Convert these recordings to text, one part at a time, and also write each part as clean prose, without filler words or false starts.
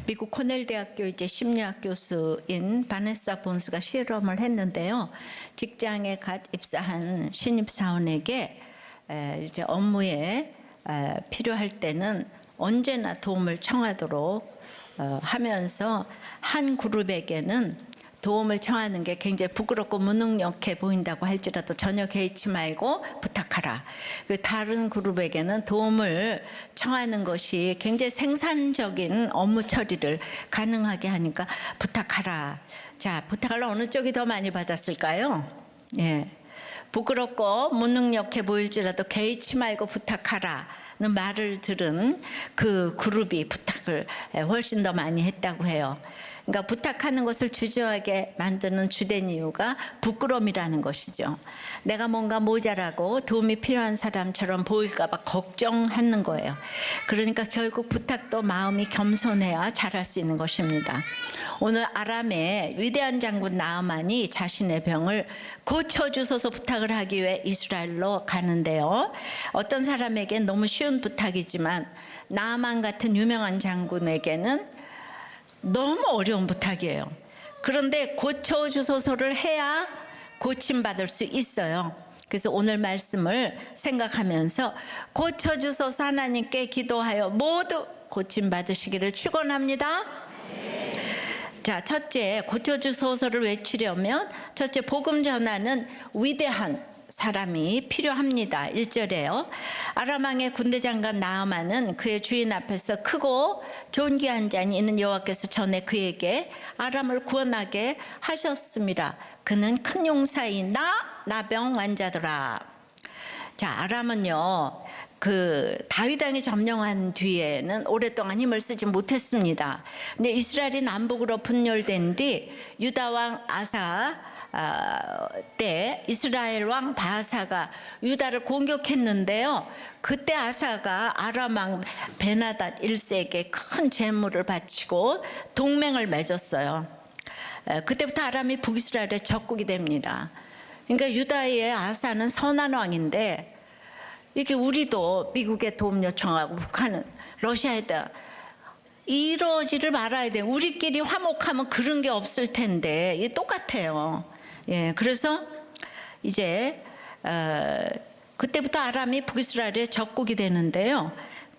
미국 코넬 대학교 이제 심리학 교수인 바네사 본스가 실험을 했는데요. 직장에 갓 입사한 신입 사원에게 이제 업무에 필요할 때는 언제나 도움을 청하도록 하면서 한 그룹에게는 도움을 청하는 게 굉장히 부끄럽고 무능력해 보인다고 할지라도 전혀 개의치 말고 부탁하라. 그리고 다른 그룹에게는 도움을 청하는 것이 굉장히 생산적인 업무 처리를 가능하게 하니까 부탁하라. 자, 부탁을 어느 쪽이 더 많이 받았을까요? 예. 부끄럽고 무능력해 보일지라도 개의치 말고 부탁하라. 는 말을 들은 그 그룹이 부탁을 훨씬 더 많이 했다고 해요. 그러니까 부탁하는 것을 주저하게 만드는 주된 이유가 부끄러움이라는 것이죠. 내가 뭔가 모자라고 도움이 필요한 사람처럼 보일까 봐 걱정하는 거예요. 그러니까 결국 부탁도 마음이 겸손해야 잘할 수 있는 것입니다. 오늘 아람의 위대한 장군 나아만이 자신의 병을 고쳐주소서 부탁을 하기 위해 이스라엘로 가는데요. 어떤 사람에겐 너무 쉬운 부탁이지만 나아만 같은 유명한 장군에게는 너무 어려운 부탁이에요. 그런데 고쳐주소서를 해야 고침받을 수 있어요. 그래서 오늘 말씀을 생각하면서 고쳐주소서 하나님께 기도하여 모두 고침받으시기를 축원합니다. 자, 첫째, 고쳐주소서를 외치려면 첫째, 복음 전하는 위대한 사람이 필요합니다. 1절에요. 아람 왕의 군대 장관 나아만은 그의 주인 앞에서 크고 존귀한 자니 이는 여호와께서 전에 그에게 아람을 구원하게 하셨습니다. 그는 큰 용사이나 나병 환자더라. 자, 아람은요, 그 다윗 왕이 점령한 뒤에는 오랫동안 힘을 쓰지 못했습니다. 근데 이스라엘이 남북으로 분열된 뒤 유다 왕 아사 때 이스라엘 왕 바사가 유다를 공격했는데요. 그때 아사가 아람 왕 베나닷 1세에게 큰 재물을 바치고 동맹을 맺었어요. 그때부터 아람이 북이스라엘의 적국이 됩니다. 그러니까 유다의 아사는 선한 왕인데 이렇게 우리도 미국에 도움 요청하고 북한은 러시아에다 이러지를 말아야 돼. 우리끼리 화목하면 그런 게 없을 텐데 이게 똑같아요. 예, 그래서 이제 그때부터 아람이 북이스라엘의 적국이 되는데요.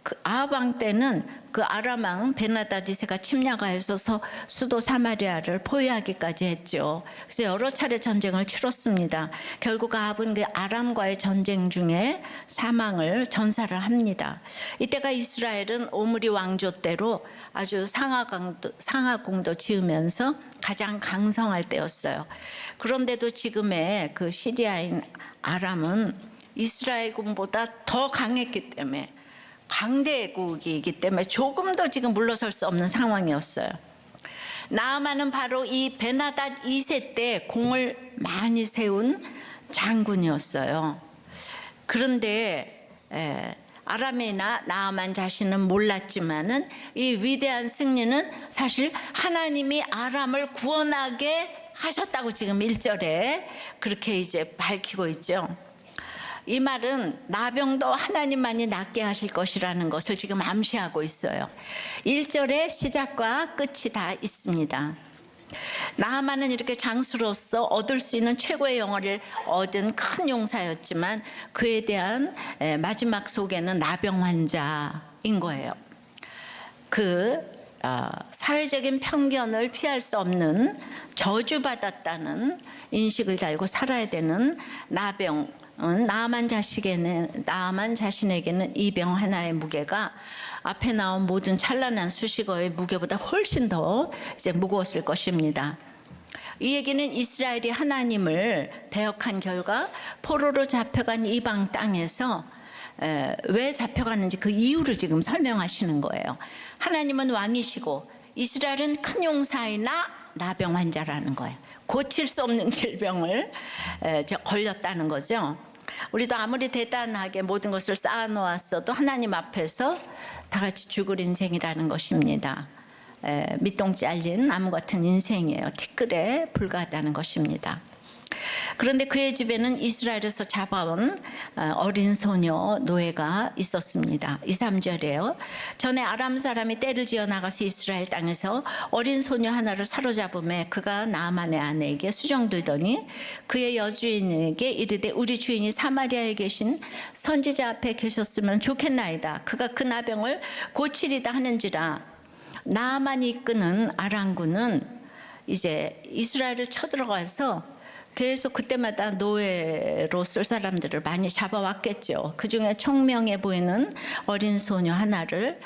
그 아합 왕 때는 그 아람 왕 베나닷 2세가 침략하여서 수도 사마리아를 포위하기까지 했죠. 그래서 여러 차례 전쟁을 치렀습니다. 결국 아합은 그 아람과의 전쟁 중에 사망을 전사를 합니다. 이때가 이스라엘은 오므리 왕조 때로 아주 상하궁도 지으면서 가장 강성할 때였어요. 그런데도 지금의 그 시리아인 아람은 이스라엘군보다 더 강했기 때문에 강대국이기 때문에 조금 더 지금 물러설 수 없는 상황이었어요. 나아만은 바로 이 베나닷 2세 때 공을 많이 세운 장군이었어요. 그런데 아람이나 나아만 자신은 몰랐지만은 이 위대한 승리는 사실 하나님이 아람을 구원하게 하셨다고 지금 1절에 그렇게 이제 밝히고 있죠. 이 말은 나병도 하나님만이 낫게 하실 것이라는 것을 지금 암시하고 있어요. 1절의 시작과 끝이 다 있습니다. 나아만은 이렇게 장수로서 얻을 수 있는 최고의 영어를 얻은 큰 용사였지만 그에 대한 마지막 속에는 나병 환자인 거예요. 그 사회적인 편견을 피할 수 없는 저주받았다는 인식을 달고 살아야 되는 나병은 나아만 자신에게는 이 병 하나의 무게가 앞에 나온 모든 찬란한 수식어의 무게보다 훨씬 더 이제 무거웠을 것입니다. 이 얘기는 이스라엘이 하나님을 배역한 결과 포로로 잡혀간 이방 땅에서 왜 잡혀가는지 그 이유를 지금 설명하시는 거예요. 하나님은 왕이시고 이스라엘은 큰 용사이나 나병 환자라는 거예요. 고칠 수 없는 질병을 걸렸다는 거죠. 우리도 아무리 대단하게 모든 것을 쌓아놓았어도 하나님 앞에서 다 같이 죽을 인생이라는 것입니다. 밑동 잘린 나무 같은 인생이에요. 티끌에 불과하다는 것입니다. 그런데 그의 집에는 이스라엘에서 잡아온 어린 소녀 노예가 있었습니다. 2, 3절에요. 전에 아람 사람이 떼를 지어 나가서 이스라엘 땅에서 어린 소녀 하나를 사로잡음에 그가 나아만의 아내에게 수정들더니 그의 여주인에게 이르되 우리 주인이 사마리아에 계신 선지자 앞에 계셨으면 좋겠나이다. 그가 그 나병을 고치리다 하는지라. 나아만이 이끄는 아람군은 이제 이스라엘을 쳐들어가서 계속 그때마다 노예로 쓸 사람들을 많이 잡아왔겠죠. 그중에 총명해 보이는 어린 소녀 하나를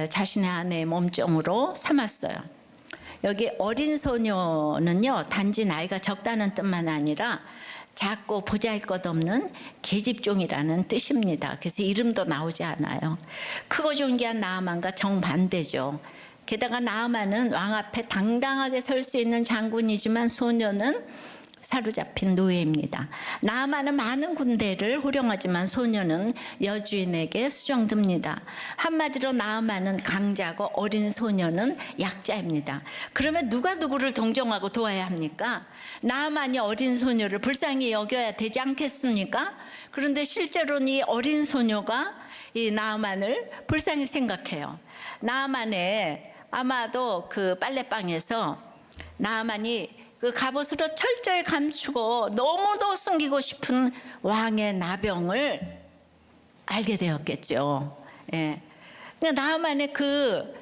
자신의 아내의 몸종으로 삼았어요. 여기 어린 소녀는요, 단지 나이가 적다는 뜻만 아니라 작고 보잘것없는 계집종이라는 뜻입니다. 그래서 이름도 나오지 않아요. 크고 존귀한 나아만과 정반대죠. 게다가 나아만은 왕 앞에 당당하게 설 수 있는 장군이지만 소녀는 사로잡힌 노예입니다. 나아만은 많은 군대를 호령하지만 소녀는 여주인에게 수정됩니다. 한마디로 나아만은 강자고 어린 소녀는 약자입니다. 그러면 누가 누구를 동정하고 도와야 합니까? 나아만이 어린 소녀를 불쌍히 여겨야 되지 않겠습니까? 그런데 실제로는 이 어린 소녀가 이 나아만을 불쌍히 생각해요. 나아만의 아마도 그 빨래방에서 나아만이 그 갑옷으로 철저히 감추고 너무도 숨기고 싶은 왕의 나병을 알게 되었겠죠. 예. 나아만의 그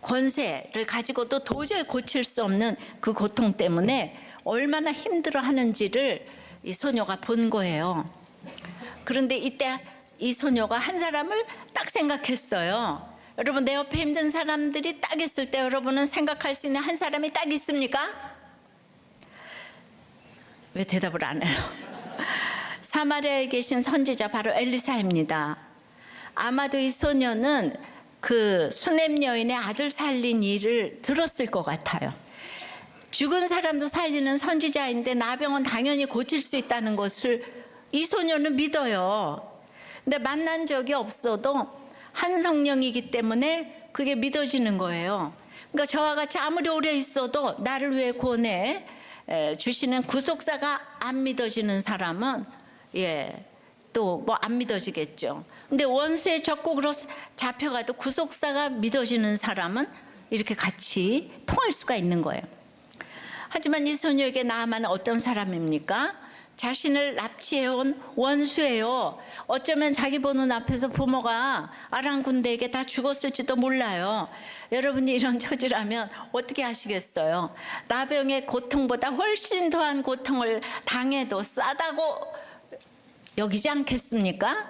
권세를 가지고도 도저히 고칠 수 없는 그 고통 때문에 얼마나 힘들어하는지를 이 소녀가 본 거예요. 그런데 이때 이 소녀가 한 사람을 딱 생각했어요. 여러분, 내 옆에 힘든 사람들이 딱 있을 때 여러분은 생각할 수 있는 한 사람이 딱 있습니까? 왜 대답을 안 해요? 사마리아에 계신 선지자 바로 엘리사입니다. 아마도 이 소녀는 그 수넴 여인의 아들 살린 일을 들었을 것 같아요. 죽은 사람도 살리는 선지자인데 나병은 당연히 고칠 수 있다는 것을 이 소녀는 믿어요. 근데 만난 적이 없어도 한 성령이기 때문에 그게 믿어지는 거예요. 그러니까 저와 같이 아무리 오래 있어도 나를 위해 구원해 주시는 구속사가 안 믿어지는 사람은 또 뭐 안 믿어지겠죠. 근데 원수의 적국으로 잡혀가도 구속사가 믿어지는 사람은 이렇게 같이 통할 수가 있는 거예요. 하지만 이 소녀에게 나아만은 어떤 사람입니까? 자신을 납치해온 원수예요. 어쩌면 자기 보는 앞에서 부모가 아람 군대에게 다 죽었을지도 몰라요. 여러분이 이런 처지라면 어떻게 하시겠어요? 나병의 고통보다 훨씬 더한 고통을 당해도 싸다고 여기지 않겠습니까?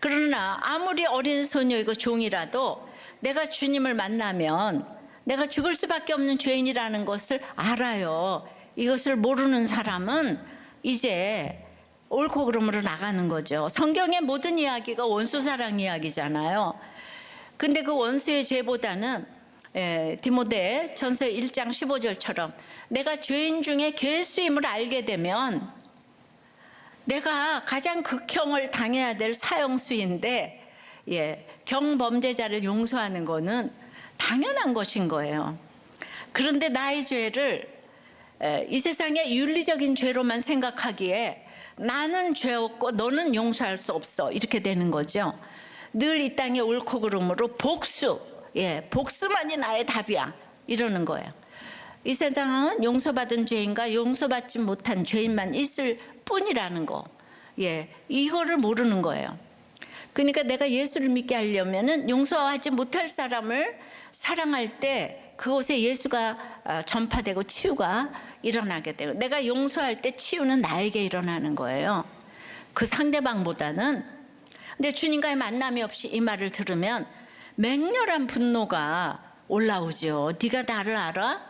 그러나 아무리 어린 소녀이고 종이라도 내가 주님을 만나면 내가 죽을 수밖에 없는 죄인이라는 것을 알아요. 이것을 모르는 사람은 이제 옳고 그름으로 나가는 거죠. 성경의 모든 이야기가 원수 사랑 이야기잖아요. 근데 그 원수의 죄보다는 디모데 전서 1장 15절처럼 내가 죄인 중에 괴수임을 알게 되면 내가 가장 극형을 당해야 될 사형수인데 경범죄자를 용서하는 거는 당연한 것인 거예요. 그런데 나의 죄를 이 세상의 윤리적인 죄로만 생각하기에 나는 죄 없고 너는 용서할 수 없어 이렇게 되는 거죠. 늘 이 땅의 옳고 그름으로 복수만이 나의 답이야 이러는 거예요. 이 세상은 용서받은 죄인과 용서받지 못한 죄인만 있을 뿐이라는 거, 이거를 모르는 거예요. 그러니까 내가 예수를 믿게 하려면은 용서하지 못할 사람을 사랑할 때 그곳에 예수가 전파되고 치유가 일어나게 되고, 내가 용서할 때 치유는 나에게 일어나는 거예요. 그 상대방보다는. 근데 주님과의 만남이 없이 이 말을 들으면 맹렬한 분노가 올라오죠. 네가 나를 알아?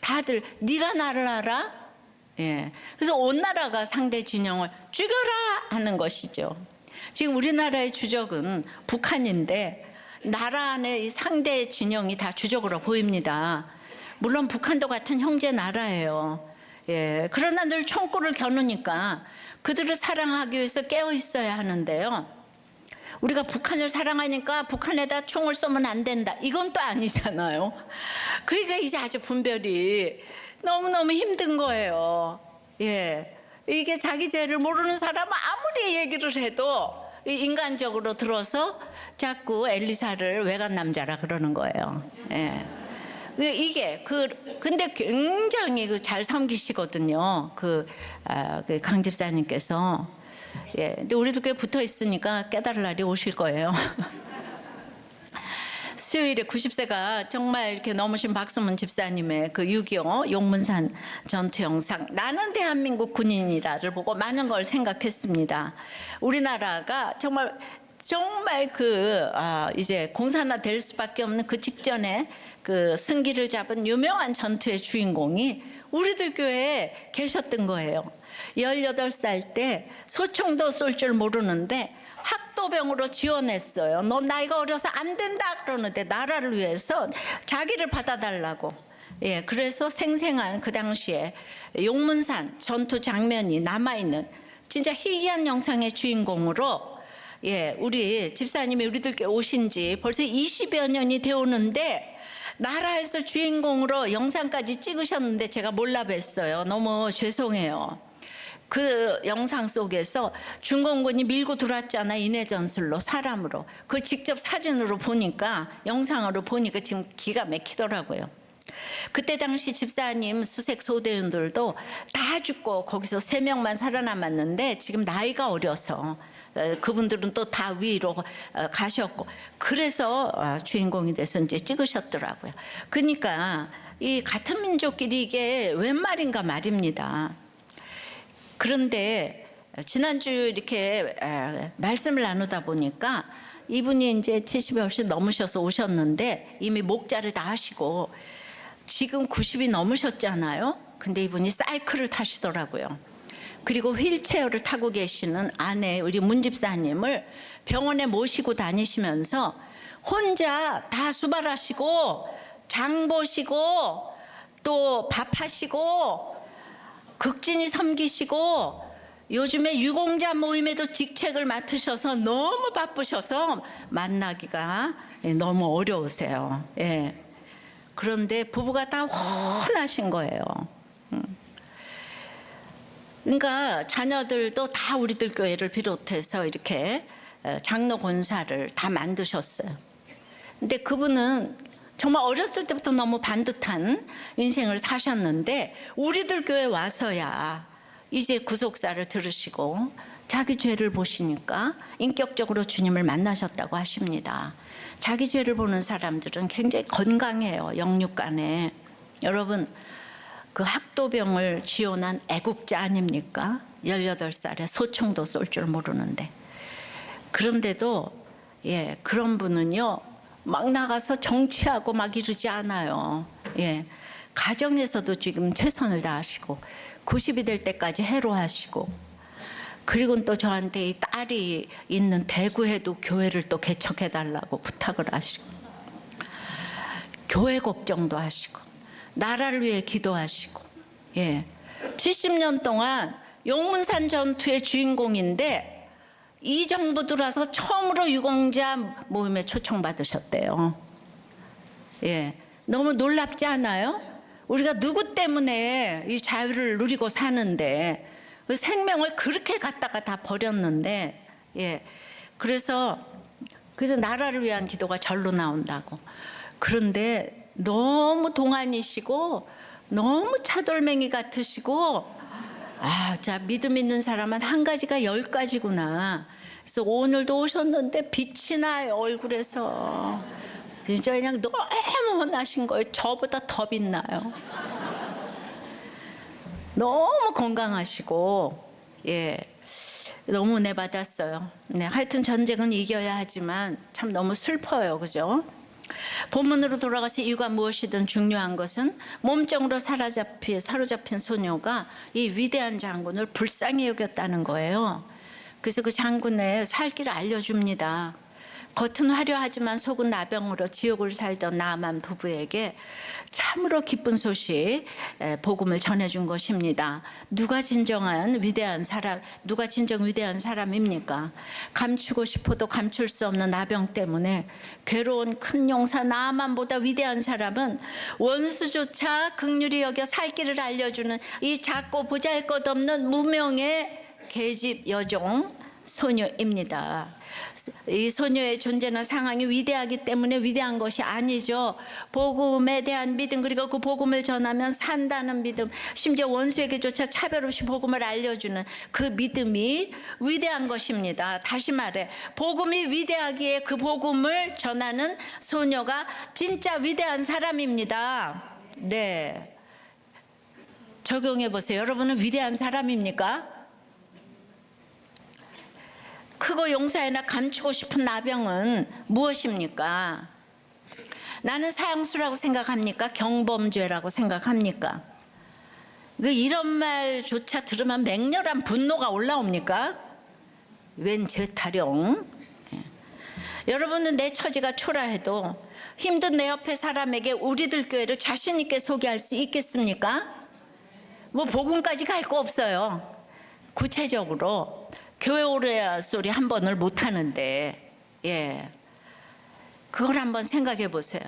다들 네가 나를 알아? 그래서 온 나라가 상대 진영을 죽여라 하는 것이죠. 지금 우리나라의 주적은 북한인데 나라 안에 이 상대 진영이 다 주적으로 보입니다. 물론 북한도 같은 형제 나라예요. 그러나 늘 총구를 겨누니까 그들을 사랑하기 위해서 깨어 있어야 하는데요. 우리가 북한을 사랑하니까 북한에다 총을 쏘면 안 된다. 이건 또 아니잖아요. 그러니까 이제 아주 분별이 너무너무 힘든 거예요. 예. 이게 자기 죄를 모르는 사람은 아무리 얘기를 해도 인간적으로 들어서 자꾸 엘리사를 외간 남자라 그러는 거예요. 예. 이게 근데 굉장히 잘 섬기시거든요. 그 강 집사님께서. 예. 근데 우리도 꽤 붙어 있으니까 깨달을 날이 오실 거예요. 수요일에 90세가 정말 이렇게 넘으신 박수문 집사님의 그 6.25 용문산 전투 영상, 나는 대한민국 군인이라를 보고 많은 걸 생각했습니다. 우리나라가 정말 이제 공산화 될 수밖에 없는 그 직전에 그 승기를 잡은 유명한 전투의 주인공이 우리들 교회에 계셨던 거예요. 18살 때 소총도 쏠 줄 모르는데 학도병으로 지원했어요. 너 나이가 어려서 안 된다 그러는데 나라를 위해서 자기를 받아달라고. 예, 그래서 생생한 그 당시에 용문산 전투 장면이 남아있는 진짜 희귀한 영상의 주인공으로, 예, 우리 집사님이 우리들께 오신 지 벌써 20여 년이 되었는데 나라에서 주인공으로 영상까지 찍으셨는데 제가 몰라 뵀어요. 너무 죄송해요. 그 영상 속에서 중공군이 밀고 들어왔잖아, 인해전술로, 사람으로. 그걸 직접 사진으로 보니까, 영상으로 보니까 지금 기가 막히더라고요. 그때 당시 집사님 수색 소대원들도 다 죽고 거기서 3명만 살아남았는데 지금 나이가 어려서 그분들은 또 다 위로 가셨고, 그래서 주인공이 돼서 이제 찍으셨더라고요. 그러니까 이 같은 민족끼리 이게 웬 말인가 말입니다. 그런데 지난주 이렇게 말씀을 나누다 보니까 이분이 이제 70이 훨씬 넘으셔서 오셨는데 이미 목자를 다 하시고 지금 90이 넘으셨잖아요. 근데 이분이 사이클을 타시더라고요. 그리고 휠체어를 타고 계시는 아내 우리 문 집사님을 병원에 모시고 다니시면서 혼자 다 수발하시고 장 보시고 또 밥하시고 극진히 섬기시고 요즘에 유공자 모임에도 직책을 맡으셔서 너무 바쁘셔서 만나기가 너무 어려우세요. 예. 그런데 부부가 다 혼하신 거예요. 그러니까 자녀들도 다 우리들 교회를 비롯해서 이렇게 장로 권사를 다 만드셨어요. 근데 그분은 정말 어렸을 때부터 너무 반듯한 인생을 사셨는데 우리들 교회 와서야 이제 구속사를 들으시고 자기 죄를 보시니까 인격적으로 주님을 만나셨다고 하십니다. 자기 죄를 보는 사람들은 굉장히 건강해요, 영육간에. 여러분, 그 학도병을 지원한 애국자 아닙니까? 18살에 소총도 쏠 줄 모르는데. 그런데도 예, 그런 분은요 막 나가서 정치하고 막 이러지 않아요. 예, 가정에서도 지금 최선을 다하시고 90이 될 때까지 해로하시고, 그리고 또 저한테 이 딸이 있는 대구에도 교회를 또 개척해 달라고 부탁을 하시고, 교회 걱정도 하시고, 나라를 위해 기도하시고, 예, 70년 동안 용문산 전투의 주인공인데 이 정부 들어와서 처음으로 유공자 모임에 초청받으셨대요. 예, 너무 놀랍지 않아요? 우리가 누구 때문에 이 자유를 누리고 사는데 생명을 그렇게 갖다가 다 버렸는데, 예, 그래서 나라를 위한 기도가 절로 나온다고. 그런데 너무 동안이시고 너무 차돌맹이 같으시고, 자, 믿음 있는 사람은 한 가지가 10가지구나. 그래서 오늘도 오셨는데 빛이 나요, 얼굴에서. 진짜 그냥 너무 혼나신 거예요. 저보다 더 빛나요. 너무 건강하시고, 예, 너무 은혜 받았어요. 네, 하여튼 전쟁은 이겨야 하지만 참 너무 슬퍼요, 그죠? 본문으로 돌아가서 이유가 무엇이든 중요한 것은 몸종으로 사로잡힌 소녀가 이 위대한 장군을 불쌍히 여겼다는 거예요. 그래서 그 장군의 살 길을 알려줍니다. 겉은 화려하지만 속은 나병으로 지옥을 살던 나아만 부부에게 참으로 기쁜 소식, 복음을 전해준 것입니다. 누가 진정 위대한 사람입니까? 감추고 싶어도 감출 수 없는 나병 때문에 괴로운 큰 용사 나아만보다 위대한 사람은 원수조차 긍휼히 여겨 살 길을 알려주는 이 작고 보잘것없는 무명의 계집 여종 소녀입니다. 이 소녀의 존재나 상황이 위대하기 때문에 위대한 것이 아니죠. 복음에 대한 믿음, 그리고 그 복음을 전하면 산다는 믿음, 심지어 원수에게조차 차별 없이 복음을 알려주는 그 믿음이 위대한 것입니다. 다시 말해, 복음이 위대하기에 그 복음을 전하는 소녀가 진짜 위대한 사람입니다. 네, 적용해 보세요. 여러분은 위대한 사람입니까? 크고 용사이나 감추고 싶은 나병은 무엇입니까? 나는 사형수라고 생각합니까? 경범죄라고 생각합니까? 이런 말조차 들으면 맹렬한 분노가 올라옵니까? 웬 죄타령? 여러분은 내 처지가 초라해도 힘든 내 옆에 사람에게 우리들 교회를 자신 있게 소개할 수 있겠습니까? 뭐 복음까지 갈 거 없어요. 구체적으로 교회 오래 소리 한 번을 못 하는데, 그걸 한번 생각해 보세요.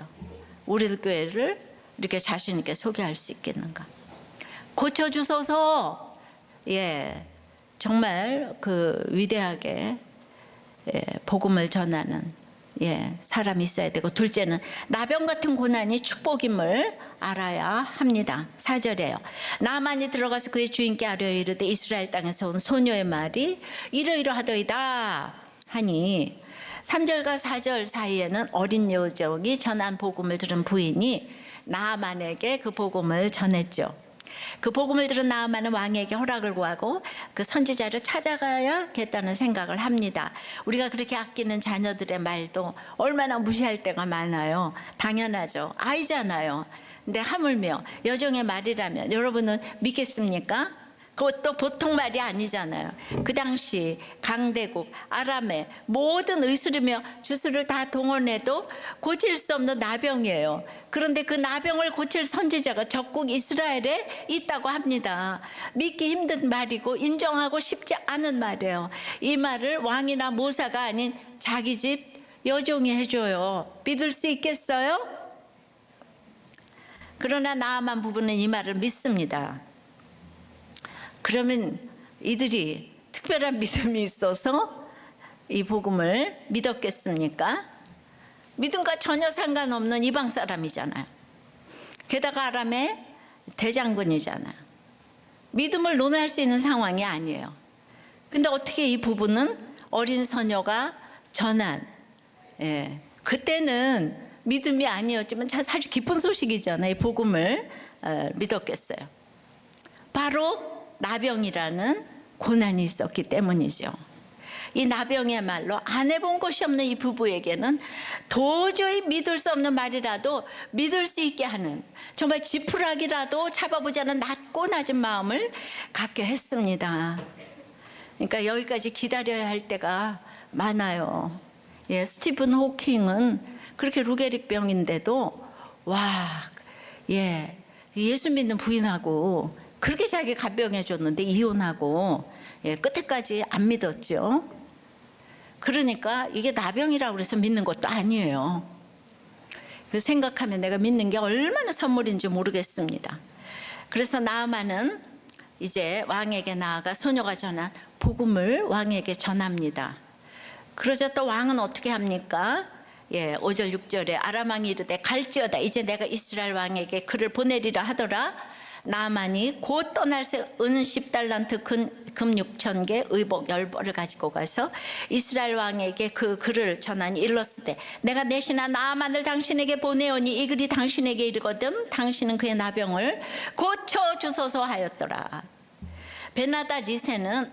우리들 교회를 이렇게 자신 있게 소개할 수 있겠는가? 고쳐주소서. 정말 그 위대하게 복음을 전하는 사람이 있어야 되고, 둘째는 나병 같은 고난이 축복임을 알아야 합니다. 4절에요. 나만이 들어가서 그의 주인께 아뢰어 이르되 이스라엘 땅에서 온 소녀의 말이 이러이러하더이다 하니, 3절과 4절 사이에는 어린 여종이 전한 복음을 들은 부인이 나아만에게 그 복음을 전했죠. 그 복음을 들은 나아만은 왕에게 허락을 구하고 그 선지자를 찾아가야겠다는 생각을 합니다. 우리가 그렇게 아끼는 자녀들의 말도 얼마나 무시할 때가 많아요. 당연하죠. 아이잖아요. 근데 하물며 여종의 말이라면 여러분은 믿겠습니까? 그것도 보통 말이 아니잖아요. 그 당시 강대국 아람의 모든 의술이며 주술을 다 동원해도 고칠 수 없는 나병이에요. 그런데 그 나병을 고칠 선지자가 적국 이스라엘에 있다고 합니다. 믿기 힘든 말이고 인정하고 싶지 않은 말이에요. 이 말을 왕이나 모사가 아닌 자기 집 여종이 해줘요. 믿을 수 있겠어요? 그러나 나아만 부부는 이 말을 믿습니다. 그러면 이들이 특별한 믿음이 있어서 이 복음을 믿었겠습니까? 믿음과 전혀 상관없는 이방 사람이잖아요. 게다가 아람의 대장군이잖아요. 믿음을 논할 수 있는 상황이 아니에요. 근데 어떻게 이 부부는 어린 소녀가 전한, 그때는 믿음이 아니었지만 사실 기쁜 소식이잖아요. 이 복음을 믿었겠어요. 바로 나병이라는 고난이 있었기 때문이죠. 이 나병이야말로 안 해본 것이 없는 이 부부에게는 도저히 믿을 수 없는 말이라도 믿을 수 있게 하는, 정말 지푸라기라도 잡아보자는 낮고 낮은 마음을 갖게 했습니다. 그러니까 여기까지 기다려야 할 때가 많아요. 스티븐 호킹은 그렇게 루게릭병인데도 예수 믿는 부인하고 그렇게 자기 간병해 줬는데 이혼하고 끝에까지 안 믿었죠. 그러니까 이게 나병이라고 그래서 믿는 것도 아니에요. 그 생각하면 내가 믿는 게 얼마나 선물인지 모르겠습니다. 그래서 나아만은 이제 왕에게 나아가 소녀가 전한 복음을 왕에게 전합니다. 그러자 또 왕은 어떻게 합니까? 5절 6절에 아람 왕이 이르되 갈지어다 이제 내가 이스라엘 왕에게 그를 보내리라 하더라. 나만이 곧 떠날 새 은 10달란트 금 6,000개 의복 10벌을 가지고 가서 이스라엘 왕에게 그 글을 전하니 일렀을 때 내가 내 신하 나아만을 당신에게 보내오니 이 글이 당신에게 이르거든 당신은 그의 나병을 고쳐주소서 하였더라. 베나다 리세는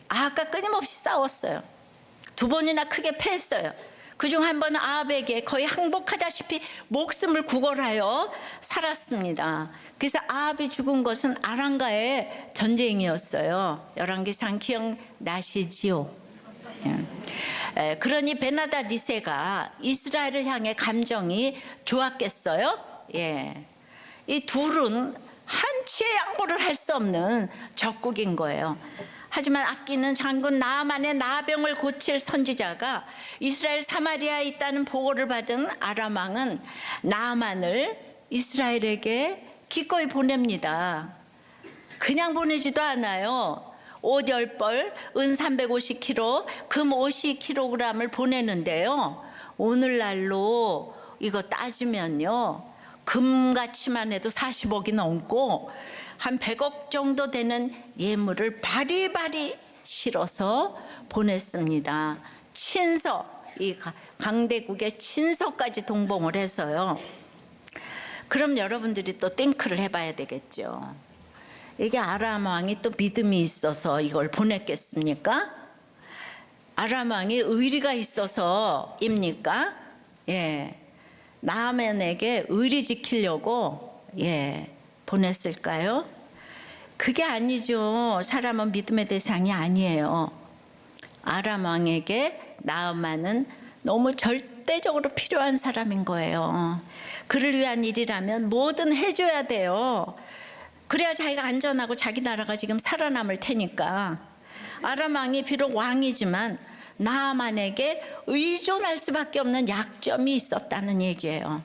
아합과 끊임없이 싸웠어요. 2번이나 크게 패했어요. 그중 한 번은 아합에게 거의 항복하다시피 목숨을 구걸하여 살았습니다. 그래서 아합이 죽은 것은 아람과의 전쟁이었어요. 열왕기상 기억나시지요? 그러니 베나닷 2세가 이스라엘을 향해 감정이 좋았겠어요? 예. 이 둘은 한치의 양보를 할 수 없는 적국인 거예요. 하지만 아끼는 장군 나아만의 나병을 고칠 선지자가 이스라엘 사마리아에 있다는 보고를 받은 아람 왕은 나아만을 이스라엘에게 기꺼이 보냅니다. 그냥 보내지도 않아요. 옷 10벌, 은 350kg, 금 50kg을 보내는데요. 오늘날로 이거 따지면요, 금가치만 해도 40억이 넘고 한 100억 정도 되는 예물을 바리바리 실어서 보냈습니다. 친서, 이 강대국의 친서까지 동봉을 해서요. 그럼 여러분들이 또 띵크를 해봐야 되겠죠. 이게 아람 왕이 또 믿음이 있어서 이걸 보냈겠습니까? 아람 왕이 의리가 있어서입니까? 예, 나아만에게 의리 지키려고 보냈을까요? 그게 아니죠. 사람은 믿음의 대상이 아니에요. 아람 왕에게 나아만은 너무 절대적으로 필요한 사람인 거예요. 그를 위한 일이라면 뭐든 해줘야 돼요. 그래야 자기가 안전하고 자기 나라가 지금 살아남을 테니까. 아람 왕이 비록 왕이지만 나아만에게 의존할 수밖에 없는 약점이 있었다는 얘기예요.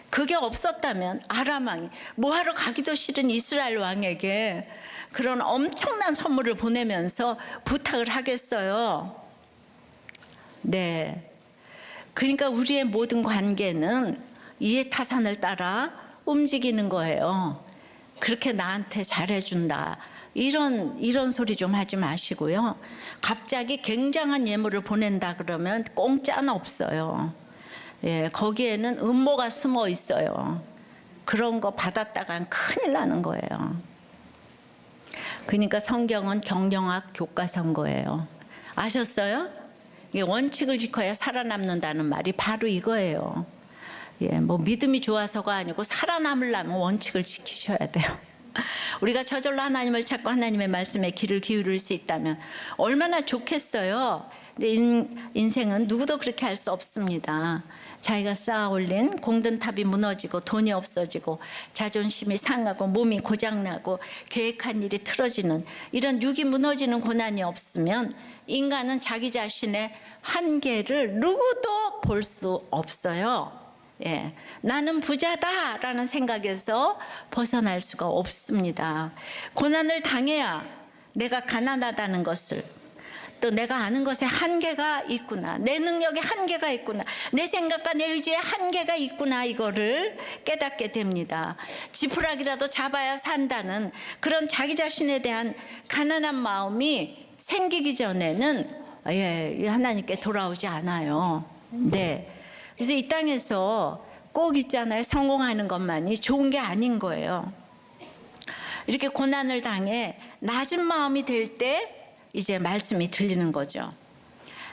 그게 없었다면 아람 왕이 뭐하러 가기도 싫은 이스라엘 왕에게 그런 엄청난 선물을 보내면서 부탁을 하겠어요. 네. 그러니까 우리의 모든 관계는 이해타산을 따라 움직이는 거예요. 그렇게 나한테 잘해준다, 이런 소리 좀 하지 마시고요. 갑자기 굉장한 예물을 보낸다 그러면 공짜는 없어요. 예, 거기에는 음모가 숨어 있어요. 그런 거 받았다간 큰일 나는 거예요. 그러니까 성경은 경영학 교과서인 거예요. 아셨어요? 이게 원칙을 지켜야 살아남는다는 말이 바로 이거예요. 예, 뭐 믿음이 좋아서가 아니고 살아남으려면 원칙을 지키셔야 돼요. 우리가 저절로 하나님을 찾고 하나님의 말씀에 귀를 기울일 수 있다면 얼마나 좋겠어요. 근데 인생은 누구도 그렇게 할 수 없습니다. 자기가 쌓아 올린 공든탑이 무너지고 돈이 없어지고 자존심이 상하고 몸이 고장나고 계획한 일이 틀어지는 이런 육이 무너지는 고난이 없으면 인간은 자기 자신의 한계를 누구도 볼 수 없어요. 예, 나는 부자다라는 생각에서 벗어날 수가 없습니다. 고난을 당해야 내가 가난하다는 것을, 또 내가 아는 것에 한계가 있구나, 내 능력에 한계가 있구나, 내 생각과 내 의지에 한계가 있구나, 이거를 깨닫게 됩니다. 지푸라기라도 잡아야 산다는 그런 자기 자신에 대한 가난한 마음이 생기기 전에는 하나님께 돌아오지 않아요. 네. 그래서 이 땅에서 꼭 있잖아요. 성공하는 것만이 좋은 게 아닌 거예요. 이렇게 고난을 당해 낮은 마음이 될 때 이제 말씀이 들리는 거죠.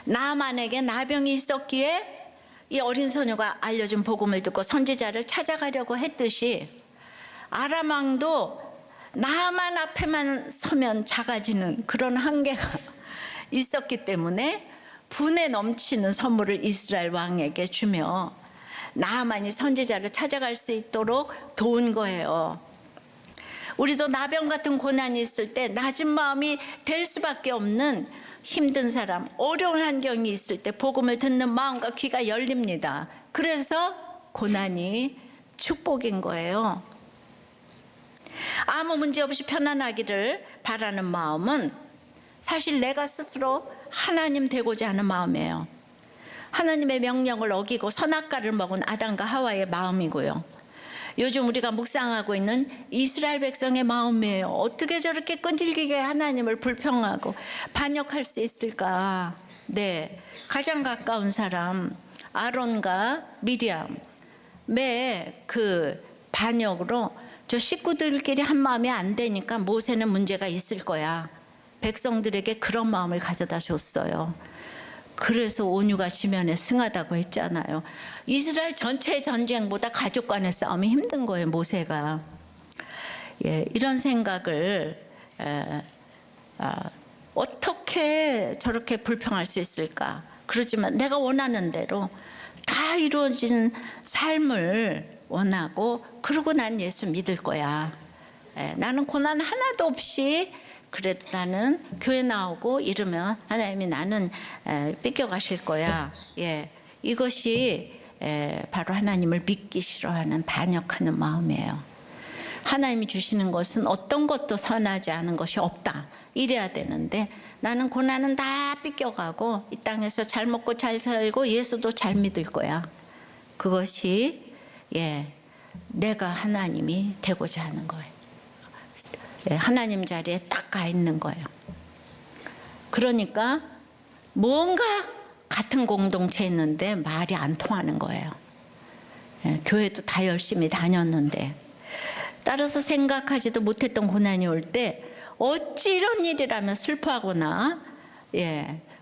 나아만에게 나병이 있었기에 이 어린 소녀가 알려준 복음을 듣고 선지자를 찾아가려고 했듯이 아람 왕도 나아만 앞에만 서면 작아지는 그런 한계가 있었기 때문에 분에 넘치는 선물을 이스라엘 왕에게 주며 나아만이 선지자를 찾아갈 수 있도록 도운 거예요. 우리도 나병 같은 고난이 있을 때 낮은 마음이 될 수밖에 없는 힘든 사람, 어려운 환경이 있을 때 복음을 듣는 마음과 귀가 열립니다. 그래서 고난이 축복인 거예요. 아무 문제 없이 편안하기를 바라는 마음은 사실 내가 스스로 하나님 되고자 하는 마음이에요. 하나님의 명령을 어기고 선악과를 먹은 아담과 하와의 마음이고요. 요즘 우리가 묵상하고 있는 이스라엘 백성의 마음이에요. 어떻게 저렇게 끈질기게 하나님을 불평하고 반역할 수 있을까? 네, 가장 가까운 사람 아론과 미리암의 그 반역으로 저 식구들끼리 한 마음이 안 되니까 모세는 문제가 있을 거야. 백성들에게 그런 마음을 가져다 줬어요. 그래서 온유가 지면에 승하다고 했잖아요. 이스라엘 전체의 전쟁보다 가족 간의 싸움이 힘든 거예요, 모세가. 이런 생각을 어떻게 저렇게 불평할 수 있을까? 그러지만 내가 원하는 대로 다 이루어진 삶을 원하고 그러고 난 예수 믿을 거야. 나는 고난 하나도 없이 그래도 나는 교회 나오고 이러면 하나님이 나는 삐껴가실 거야. 이것이 바로 하나님을 믿기 싫어하는 반역하는 마음이에요. 하나님이 주시는 것은 어떤 것도 선하지 않은 것이 없다. 이래야 되는데 나는 고난은 다 삐껴가고 이 땅에서 잘 먹고 잘 살고 예수도 잘 믿을 거야. 그것이 내가 하나님이 되고자 하는 거예요. 하나님 자리에 딱 가 있는 거예요. 그러니까 뭔가 같은 공동체에 있는데 말이 안 통하는 거예요. 교회도 다 열심히 다녔는데 따라서 생각하지도 못했던 고난이 올 때 어찌 이런 일이라면 슬퍼하거나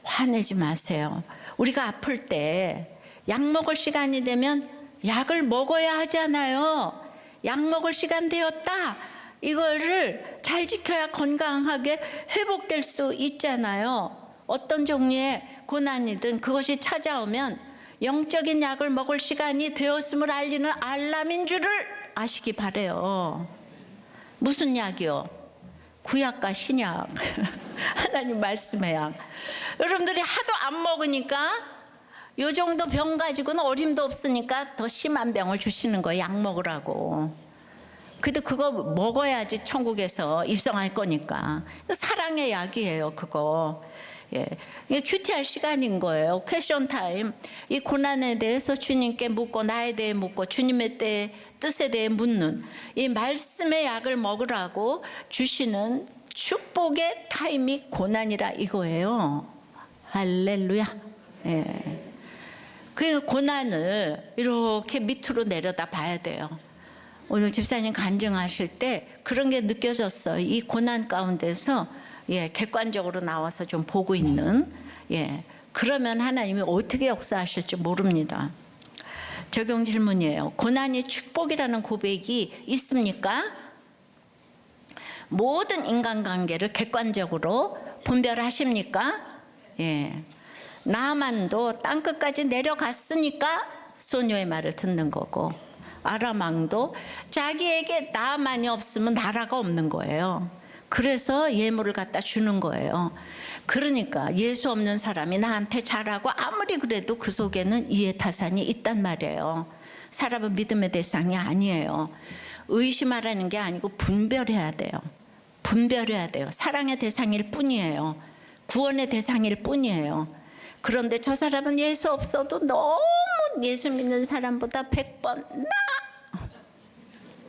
화내지 마세요. 우리가 아플 때 약 먹을 시간이 되면 약을 먹어야 하잖아요. 약 먹을 시간 되었다. 이거를 잘 지켜야 건강하게 회복될 수 있잖아요. 어떤 종류의 고난이든 그것이 찾아오면 영적인 약을 먹을 시간이 되었음을 알리는 알람인 줄을 아시기 바래요. 무슨 약이요? 구약과 신약. 하나님 말씀의 약. 여러분들이 하도 안 먹으니까 요 정도 병 가지고는 어림도 없으니까 더 심한 병을 주시는 거예요. 약 먹으라고. 그래도 그거 먹어야지 천국에서 입성할 거니까. 사랑의 약이에요, 그거. 이게 큐티할 시간인 거예요. 퀘션 타임. 이 고난에 대해서 주님께 묻고 나에 대해 묻고 주님의 뜻에 대해 묻는 이 말씀의 약을 먹으라고 주시는 축복의 타임이 고난이라 이거예요. 할렐루야. 그 고난을 이렇게 밑으로 내려다 봐야 돼요. 오늘 집사님 간증하실 때 그런 게 느껴졌어요. 이 고난 가운데서 객관적으로 나와서 좀 보고 있는 그러면 하나님이 어떻게 역사하실지 모릅니다. 적용 질문이에요. 고난이 축복이라는 고백이 있습니까? 모든 인간관계를 객관적으로 분별하십니까? 나만도 땅끝까지 내려갔으니까 소녀의 말을 듣는 거고 아람 왕도 자기에게 나만이 없으면 나라가 없는 거예요. 그래서 예물을 갖다 주는 거예요. 그러니까 예수 없는 사람이 나한테 잘하고 아무리 그래도 그 속에는 이해타산이 있단 말이에요. 사람은 믿음의 대상이 아니에요. 의심하라는 게 아니고 분별해야 돼요. 분별해야 돼요. 사랑의 대상일 뿐이에요. 구원의 대상일 뿐이에요. 그런데 저 사람은 예수 없어도 너무 예수 믿는 사람보다 100번 나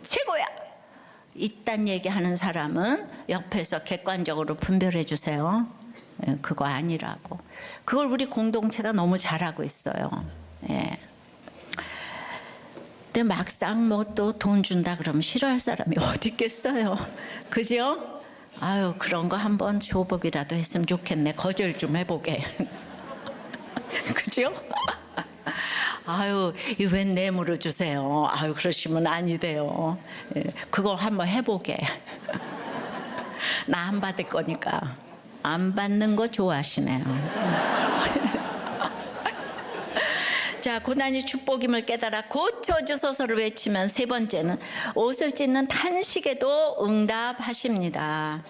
최고야. 이딴 얘기하는 사람은 옆에서 객관적으로 분별해 주세요. 그거 아니라고. 그걸 우리 공동체가 너무 잘하고 있어요. 근데 막상 뭐 또 돈 준다 그러면 싫어할 사람이 어디 있겠어요. 그죠? 아유 그런 거 한번 줘보기라도 했으면 좋겠네. 거절 좀 해보게. 그죠? 아유, 웬 뇌물을 주세요. 아유, 그러시면 아니 돼요. 그거 한번 해보게. 나 안 받을 거니까. 안 받는 거 좋아하시네요. 자, 고난이 축복임을 깨달아 고쳐주소서를 외치면 세 번째는 옷을 찢는 탄식에도 응답하십니다.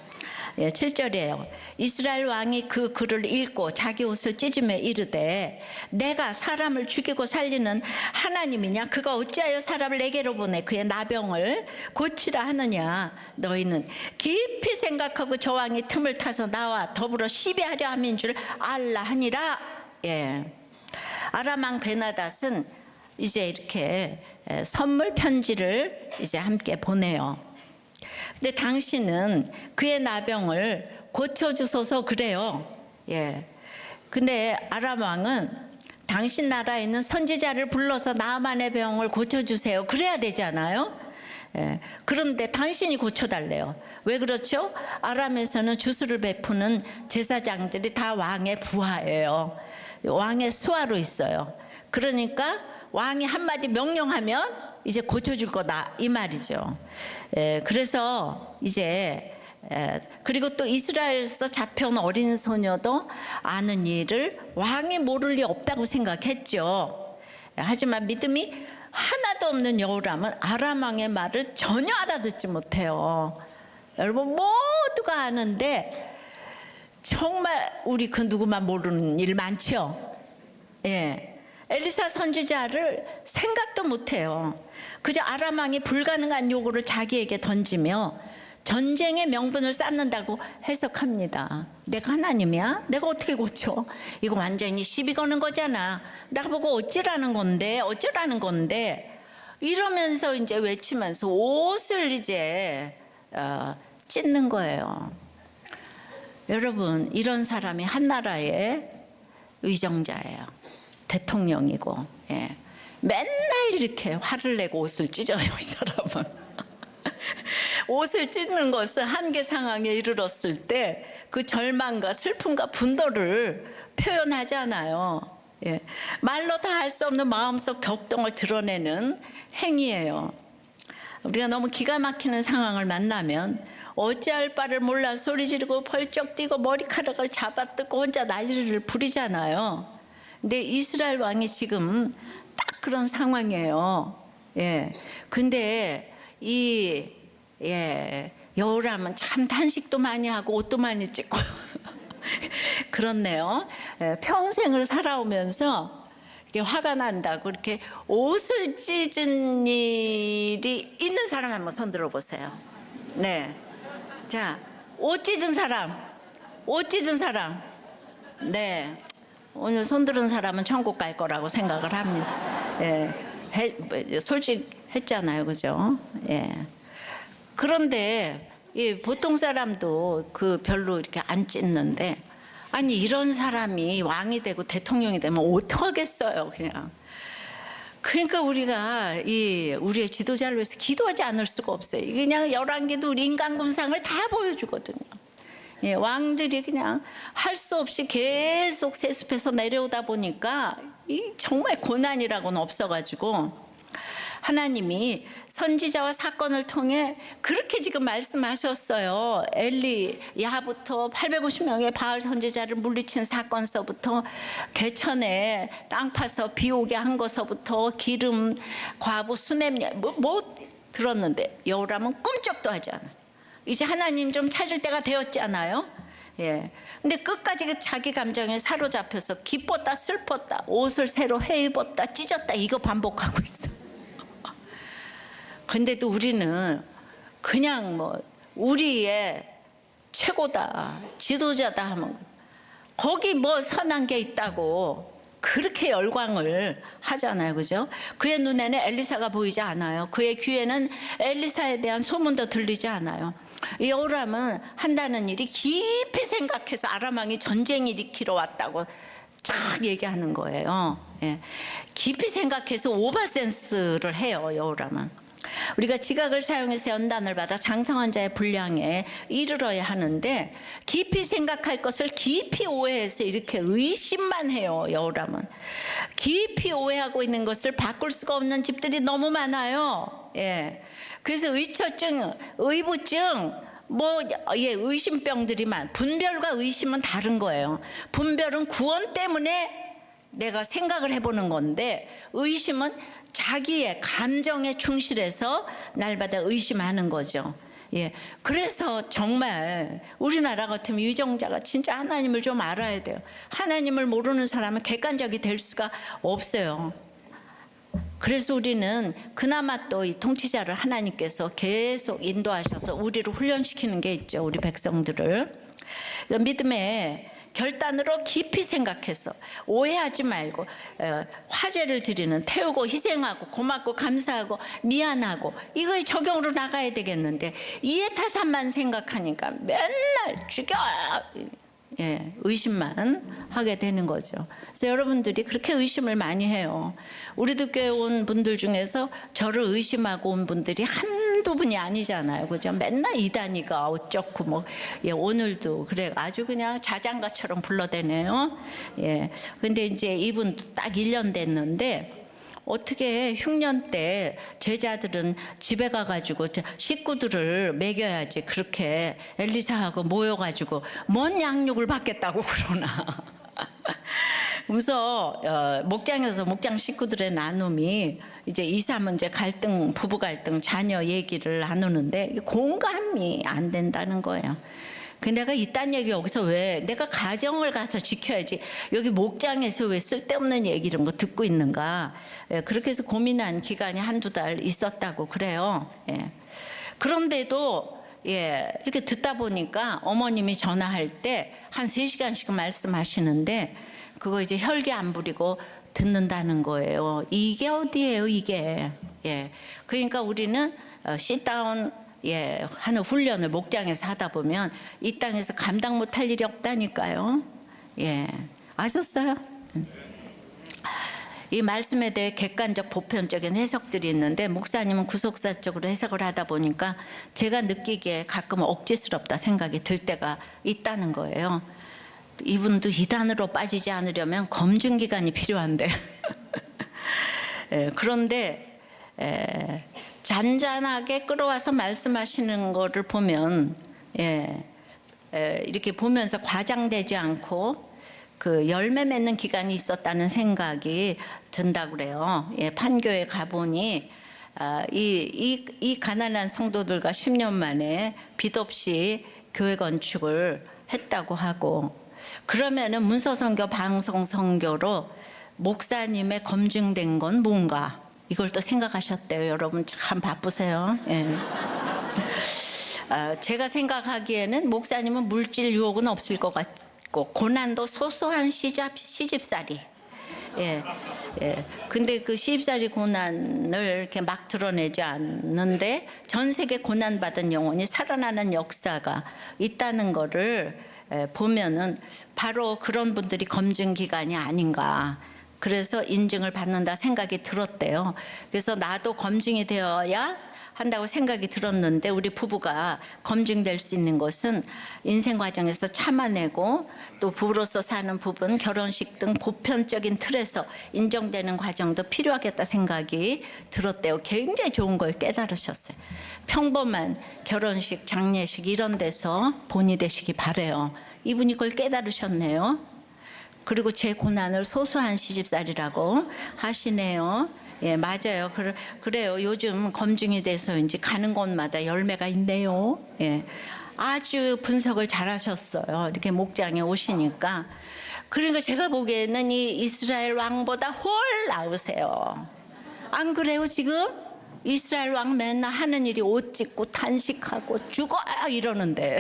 7절이에요. 이스라엘 왕이 그 글을 읽고 자기 옷을 찢으며 이르되 내가 사람을 죽이고 살리는 하나님이냐? 그가 어찌하여 사람을 내게로 보내 그의 나병을 고치라 하느냐? 너희는 깊이 생각하고 저 왕이 틈을 타서 나와 더불어 시비하려 함인 줄 알라 하니라. 아람 왕 베나닷은 이제 이렇게 선물 편지를 이제 함께 보내요. 근데 당신은 그의 나병을 고쳐주소서 그래요. 근데 아람 왕은 당신 나라에 있는 선지자를 불러서 나만의 병을 고쳐주세요. 그래야 되잖아요. 그런데 당신이 고쳐달래요. 왜 그렇죠? 아람에서는 주술을 베푸는 제사장들이 다 왕의 부하예요. 왕의 수하로 있어요. 그러니까 왕이 한마디 명령하면 이제 고쳐줄 거다 이 말이죠. 그래서 이제 그리고 또 이스라엘에서 잡혀온 어린 소녀도 아는 일을 왕이 모를 리 없다고 생각했죠. 하지만 믿음이 하나도 없는 여호람은 아람 왕의 말을 전혀 알아듣지 못해요. 여러분 모두가 아는데 정말 우리 그 누구만 모르는 일 많죠. 예, 엘리사 선지자를 생각도 못해요. 그저 아람 왕이 불가능한 요구를 자기에게 던지며 전쟁의 명분을 쌓는다고 해석합니다. 내가 하나님이야? 내가 어떻게 고쳐? 이거 완전히 시비 거는 거잖아. 나보고 어찌라는 건데 이러면서 이제 외치면서 옷을 이제 찢는 거예요. 여러분, 이런 사람이 한 나라의 위정자예요. 대통령이고, 예. 맨날 이렇게 화를 내고 옷을 찢어요, 이 사람은. 옷을 찢는 것은 한계 상황에 이르렀을 때 그 절망과 슬픔과 분노를 표현하잖아요. 예. 말로 다 할 수 없는 마음속 격동을 드러내는 행위예요. 우리가 너무 기가 막히는 상황을 만나면 어찌할 바를 몰라 소리 지르고 벌쩍 뛰고 머리카락을 잡아뜯고 혼자 난리를 부리잖아요. 근데 이스라엘 왕이 지금 딱 그런 상황이에요. 예. 근데 여호람은 참 단식도 많이 하고 옷도 많이 찢고 그렇네요. 예, 평생을 살아오면서 이렇게 화가 난다고 이렇게 옷을 찢은 일이 있는 사람 한번 손 들어보세요. 네, 자, 옷 찢은 사람, 네, 오늘 손 들은 사람은 천국 갈 거라고 생각을 합니다. 예, 솔직했잖아요, 그죠? 예. 그런데 보통 사람도 그 별로 이렇게 안 찢는데, 아니 이런 사람이 왕이 되고 대통령이 되면 어떡하겠어요, 그냥. 그러니까 우리가 우리의 지도자를 위해서 기도하지 않을 수가 없어요. 그냥 열왕기도 우리 인간군상을 다 보여주거든요. 예, 왕들이 그냥 할 수 없이 계속 세습해서 내려오다 보니까 정말 고난이라고는 없어가지고 하나님이 선지자와 사건을 통해 그렇게 지금 말씀하셨어요. 엘리야부터 850명의 바알 선지자를 물리친 사건서부터 개천에 땅 파서 비 오게 한 것서부터 기름, 과부, 수냄 뭐 들었는데 여호람은 꿈쩍도 하지 않아요. 이제 하나님 좀 찾을 때가 되었잖아요. 예. 근데 끝까지 자기 감정에 사로잡혀서 기뻤다 슬펐다 옷을 새로 해입었다 찢었다 이거 반복하고 있어. 근데도 우리는 그냥 뭐 우리의 최고다 지도자다 하면 거기 뭐 선한 게 있다고 그렇게 열광을 하잖아요, 그죠? 그의 눈에는 엘리사가 보이지 않아요. 그의 귀에는 엘리사에 대한 소문도 들리지 않아요. 이 여호람은 한다는 일이 깊이 생각해서 아람 왕이 전쟁 일으키러 왔다고 쫙 얘기하는 거예요. 예. 깊이 생각해서 오버센스를 해요, 여호람은. 우리가 지각을 사용해서 연단을 받아 장성한 자의 분량에 이르러야 하는데 깊이 생각할 것을 깊이 오해해서 이렇게 의심만 해요. 여호람은 깊이 오해하고 있는 것을 바꿀 수가 없는 집들이 너무 많아요. 예. 그래서 의처증, 의부증, 의심병들이 분별과 의심은 다른 거예요. 분별은 구원 때문에 내가 생각을 해보는 건데 의심은 자기의 감정에 충실해서 날마다 의심하는 거죠. 예, 그래서 정말 우리나라 같으면 위정자가 진짜 하나님을 좀 알아야 돼요. 하나님을 모르는 사람은 객관적이 될 수가 없어요. 그래서 우리는 그나마 또 이 통치자를 하나님께서 계속 인도하셔서 우리를 훈련시키는 게 있죠. 우리 백성들을. 믿음의 결단으로 깊이 생각해서 오해하지 말고 화제를 드리는 태우고 희생하고 고맙고 감사하고 미안하고 이거에 적용으로 나가야 되겠는데 이해타산만 생각하니까 맨날 죽여 의심만 하게 되는 거죠. 그래서 여러분들이 그렇게 의심을 많이 해요. 우리도 교회 온 분들 중에서 저를 의심하고 온 분들이 한두 분이 아니잖아요. 그죠? 맨날 이단이가 어쩌고 오늘도 그래 아주 그냥 자장가처럼 불러대네요. 예. 근데 이제 이분도 딱 1년 됐는데 어떻게 흉년 때 제자들은 집에 가가지고 식구들을 먹여야지 그렇게 엘리사하고 모여가지고 뭔 양육을 받겠다고 그러나. 그래서 목장에서 목장 식구들의 나눔이 이제 이사 문제 갈등, 부부 갈등, 자녀 얘기를 나누는데 공감이 안 된다는 거예요. 그 내가 이딴 얘기 여기서 왜 내가 가정을 가서 지켜야지 여기 목장에서 왜 쓸데없는 얘기 이런 거 듣고 있는가. 그렇게 해서 고민한 기간이 한두 달 있었다고 그래요. 그런데도 이렇게 듣다 보니까 어머님이 전화할 때 한 3시간씩 말씀하시는데 그거 이제 혈기 안 부리고 듣는다는 거예요. 이게 어디예요, 이게. 그러니까 우리는 sit-down 하는 훈련을 목장에서 하다 보면 이 땅에서 감당 못할 일이 없다니까요. 아셨어요? 이 말씀에 대해 객관적 보편적인 해석들이 있는데 목사님은 구속사적으로 해석을 하다 보니까 제가 느끼기에 가끔 억지스럽다 생각이 들 때가 있다는 거예요. 이분도 이단으로 빠지지 않으려면 검증기간이 필요한데 그런데 잔잔하게 끌어와서 말씀하시는 거를 보면 이렇게 보면서 과장되지 않고 그 열매 맺는 기간이 있었다는 생각이 든다고 그래요. 판교에 가보니 이 가난한 성도들과 10년 만에 빚 없이 교회 건축을 했다고 하고 그러면은 문서선교 방송선교로 목사님의 검증된 건 뭔가 이걸 또 생각하셨대요. 여러분 참 바쁘세요. 제가 생각하기에는 목사님은 물질 유혹은 없을 것 같고 고난도 소소한 시집살이. 근데 그 시집살이 고난을 이렇게 막 드러내지 않는데 전 세계 고난받은 영혼이 살아나는 역사가 있다는 거를 보면은 바로 그런 분들이 검증 기간이 아닌가. 그래서 인증을 받는다 생각이 들었대요. 그래서 나도 검증이 되어야 한다고 생각이 들었는데 우리 부부가 검증될 수 있는 것은 인생 과정에서 참아내고 또 부부로서 사는 부분, 결혼식 등 보편적인 틀에서 인정되는 과정도 필요하겠다 생각이 들었대요. 굉장히 좋은 걸 깨달으셨어요. 평범한 결혼식, 장례식 이런 데서 본이 되시기 바래요. 이분이 그걸 깨달으셨네요. 그리고 제 고난을 소소한 시집살이라고 하시네요. 맞아요. 그래요. 요즘 검증이 돼서인지 가는 곳마다 열매가 있네요. 아주 분석을 잘하셨어요. 이렇게 목장에 오시니까. 그러니까 제가 보기에는 이 이스라엘 왕보다 훨 나으세요. 안 그래요, 지금? 이스라엘 왕 맨날 하는 일이 옷 찢고 탄식하고 죽어 이러는데.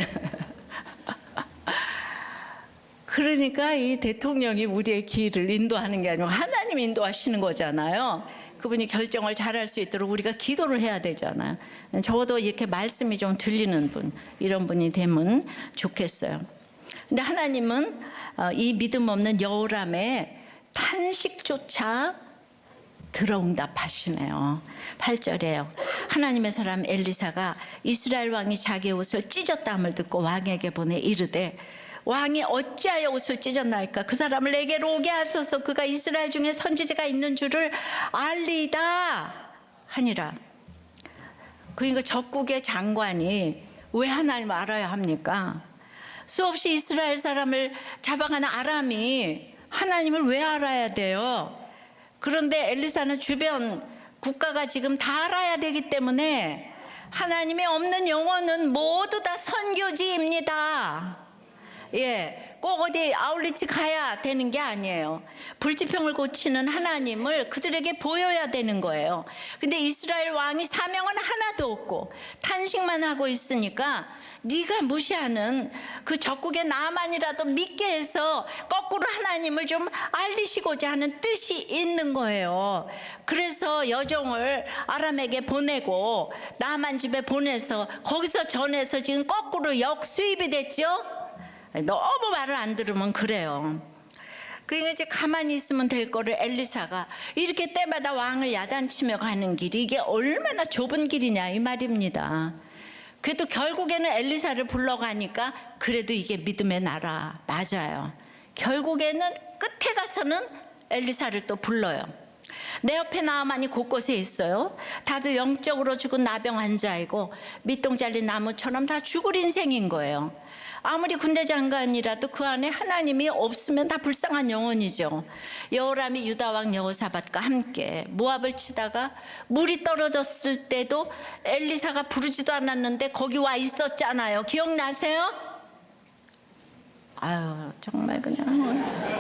그러니까 이 대통령이 우리의 길을 인도하는 게 아니고 하나님이 인도하시는 거잖아요. 그분이 결정을 잘할 수 있도록 우리가 기도를 해야 되잖아요. 적어도 이렇게 말씀이 좀 들리는 분, 이런 분이 되면 좋겠어요. 근데 하나님은 이 믿음 없는 여호람의 탄식조차 들어응답하시네요. 8절에요. 하나님의 사람 엘리사가 이스라엘 왕이 자기의 옷을 찢었다함을 듣고 왕에게 보내 이르되 왕이 어찌하여 옷을 찢었나이까? 그 사람을 내게로 오게 하소서. 그가 이스라엘 중에 선지자가 있는 줄을 알리이다 하니라. 그러니까 적국의 장관이 왜 하나님을 알아야 합니까? 수없이 이스라엘 사람을 잡아가는 아람이 하나님을 왜 알아야 돼요? 그런데 엘리사는 주변 국가가 지금 다 알아야 되기 때문에 하나님의 없는 영혼은 모두 다 선교지입니다. 꼭 어디 아울리치 가야 되는 게 아니에요. 불지평을 고치는 하나님을 그들에게 보여야 되는 거예요. 근데 이스라엘 왕이 사명은 하나도 없고 탄식만 하고 있으니까 네가 무시하는 그 적국의 나만이라도 믿게 해서 거꾸로 하나님을 좀 알리시고자 하는 뜻이 있는 거예요. 그래서 여종을 아람에게 보내고 나만 집에 보내서 거기서 전해서 지금 거꾸로 역수입이 됐죠. 너무 말을 안 들으면 그래요. 그러니까 이제 가만히 있으면 될 거를 엘리사가 이렇게 때마다 왕을 야단치며 가는 길이 이게 얼마나 좁은 길이냐 이 말입니다. 그래도 결국에는 엘리사를 불러가니까 그래도 이게 믿음의 나라 맞아요. 결국에는 끝에 가서는 엘리사를 또 불러요. 내 옆에 나만이 곳곳에 있어요. 다들 영적으로 죽은 나병 환자이고 밑동 잘린 나무처럼 다 죽을 인생인 거예요. 아무리 군대 장관이라도 그 안에 하나님이 없으면 다 불쌍한 영혼이죠. 여호람이 유다왕 여호사밧과 함께 모압을 치다가 물이 떨어졌을 때도 엘리사가 부르지도 않았는데 거기 와 있었잖아요. 기억나세요? 아유, 정말 그냥.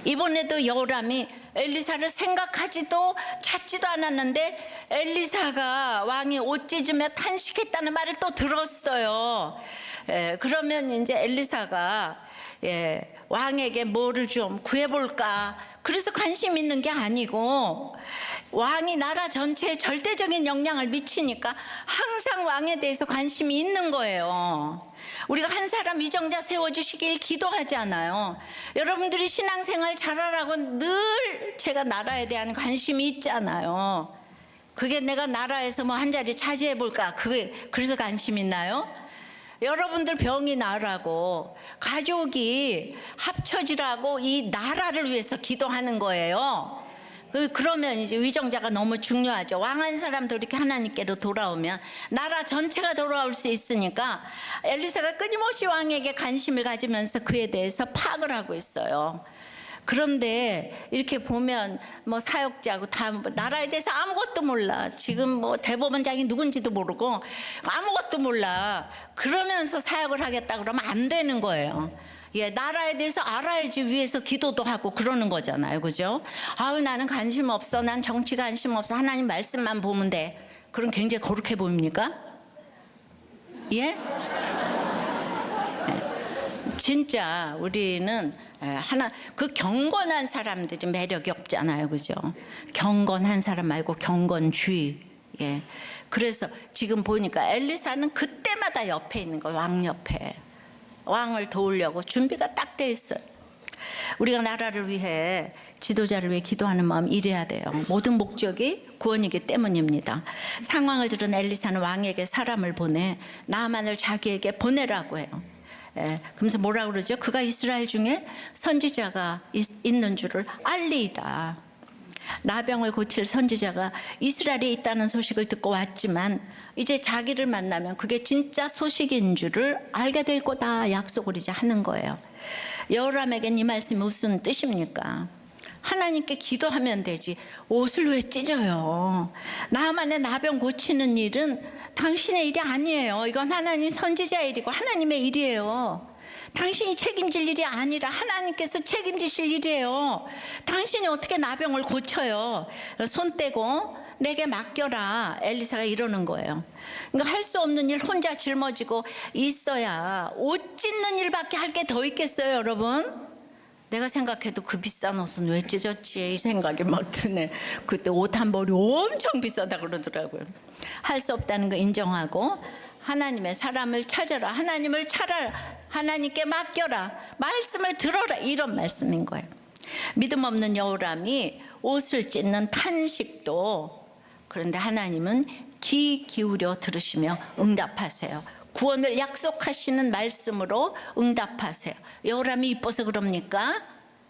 이번에도 여호람이 엘리사를 생각하지도 찾지도 않았는데 엘리사가 왕이 옷 찢으며 탄식했다는 말을 또 들었어요. 그러면 이제 엘리사가 왕에게 뭐를 좀 구해볼까, 그래서 관심 있는 게 아니고 왕이 나라 전체에 절대적인 영향을 미치니까 항상 왕에 대해서 관심이 있는 거예요. 우리가 한 사람 위정자 세워주시길 기도하잖아요. 여러분들이 신앙생활 잘하라고 늘 제가 나라에 대한 관심이 있잖아요. 그게 내가 나라에서 뭐 한 자리 차지해볼까, 그래서 관심 있나요? 여러분들 병이 나라고, 가족이 합쳐지라고 이 나라를 위해서 기도하는 거예요. 그러면 이제 위정자가 너무 중요하죠. 왕한 사람도 이렇게 하나님께로 돌아오면 나라 전체가 돌아올 수 있으니까 엘리사가 끊임없이 왕에게 관심을 가지면서 그에 대해서 파악을 하고 있어요. 그런데 이렇게 보면 뭐 사역자고 다 나라에 대해서 아무것도 몰라. 지금 뭐 대법원장이 누군지도 모르고 아무것도 몰라. 그러면서 사역을 하겠다 그러면 안 되는 거예요. 나라에 대해서 알아야지 위해서 기도도 하고 그러는 거잖아요. 그죠? 아우, 나는 관심 없어. 난 정치 관심 없어. 하나님 말씀만 보면 돼. 그럼 굉장히 거룩해 보입니까? 예? 진짜 우리는 그 경건한 사람들이 매력이 없잖아요. 그죠? 경건한 사람 말고 경건주의. 예. 그래서 지금 보니까 엘리사는 그때마다 옆에 있는 거예요. 왕 옆에. 왕을 도우려고 준비가 딱 돼 있어요. 우리가 나라를 위해, 지도자를 위해 기도하는 마음 이래야 돼요. 모든 목적이 구원이기 때문입니다. 상황을 들은 엘리사는 왕에게 사람을 보내 나만을 자기에게 보내라고 해요. 그러면서 뭐라고 그러죠? 그가 이스라엘 중에 선지자가 있는 줄을 알리이다. 나병을 고칠 선지자가 이스라엘에 있다는 소식을 듣고 왔지만 이제 자기를 만나면 그게 진짜 소식인 줄을 알게 될 거다 약속을 이제 하는 거예요. 여호람에겐 이 말씀이 무슨 뜻입니까? 하나님께 기도하면 되지 옷을 왜 찢어요? 나만의 나병 고치는 일은 당신의 일이 아니에요. 이건 하나님 선지자의 일이고 하나님의 일이에요. 당신이 책임질 일이 아니라 하나님께서 책임지실 일이에요. 당신이 어떻게 나병을 고쳐요? 손 떼고 내게 맡겨라. 엘리사가 이러는 거예요. 그러니까 할 수 없는 일 혼자 짊어지고 있어야 옷 찢는 일밖에 할 게 더 있겠어요, 여러분? 내가 생각해도 그 비싼 옷은 왜 찢었지 이 생각이 막 드네. 그때 옷 한 벌이 엄청 비싸다 그러더라고요. 할 수 없다는 거 인정하고 하나님의 사람을 찾아라. 하나님을 찾아라. 하나님께 맡겨라. 말씀을 들어라. 이런 말씀인 거예요. 믿음 없는 여호람이 옷을 찢는 탄식도, 그런데 하나님은 귀 기울여 들으시며 응답하세요. 구원을 약속하시는 말씀으로 응답하세요. 여호람이 이뻐서 그럽니까?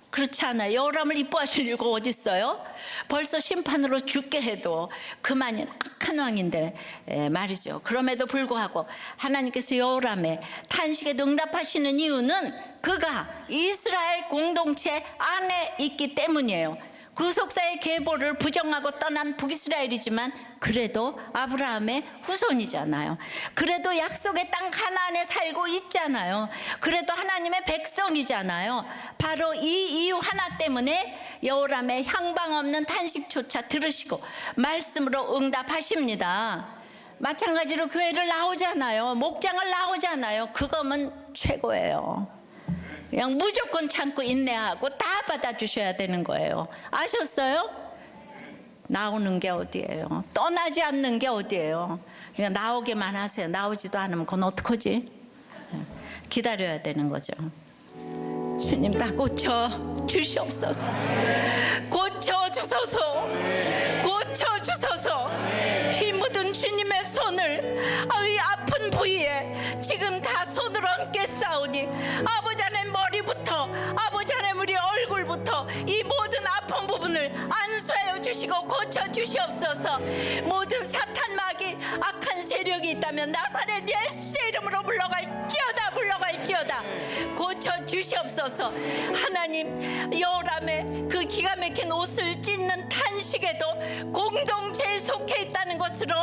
그렇지 않아요. 여호람을 이뻐하실 이유가 어디 있어요? 벌써 심판으로 죽게 해도 그만인 악한 왕인데 말이죠. 그럼에도 불구하고 하나님께서 여호람의 탄식에도 응답하시는 이유는 그가 이스라엘 공동체 안에 있기 때문이에요. 구속사의 계보를 부정하고 떠난 북이스라엘이지만 그래도 아브라함의 후손이잖아요. 그래도 약속의 땅 가나안에 살고 있잖아요. 그래도 하나님의 백성이잖아요. 바로 이 이유 하나 때문에 여호람의 향방 없는 탄식조차 들으시고 말씀으로 응답하십니다. 마찬가지로 교회를 나오잖아요. 목장을 나오잖아요. 그거면 최고예요. 그냥 무조건 참고 인내하고 다 받아주셔야 되는 거예요. 아셨어요? 나오는 게 어디예요? 떠나지 않는 게 어디예요? 그냥 나오기만 하세요. 나오지도 않으면 그건 어떡하지? 기다려야 되는 거죠. 주님 다 고쳐 주시옵소서. 고쳐 주소서. 고쳐 주소서. 피 묻은 주님의 손을 이 아픈 부위에 지금 다 손으로 얹게 싸우니 아버지 하나님 머리부터 아버지 하나님 우리 얼굴부터 이 모든 아픈 부분을 살려주시고 고쳐주시옵소서. 모든 사탄 마귀 악한 세력이 있다면 나사렛 예수 이름으로 물러갈지어다, 물러갈지어다. 고쳐주시옵소서. 하나님, 여호람의 그 기가 막힌 옷을 찢는 탄식에도 공동체에 속해 있다는 것으로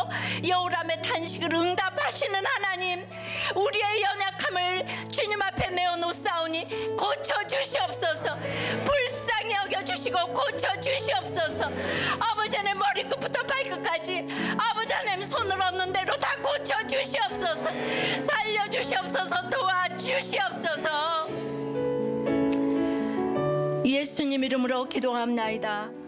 여호람의 탄식을 응답하시는 하나님, 우리의 연약함을 주님 앞에 내어놓사오니 고쳐주시옵소서. 불쌍히 여겨주시고 고쳐주시옵소서. 아버지 하나님, 머리끝부터 발끝까지 아버지 하나님 손을 얻는 대로 다 고쳐주시옵소서. 살려주시옵소서. 도와주시옵소서. 예수님 이름으로 기도합나이다.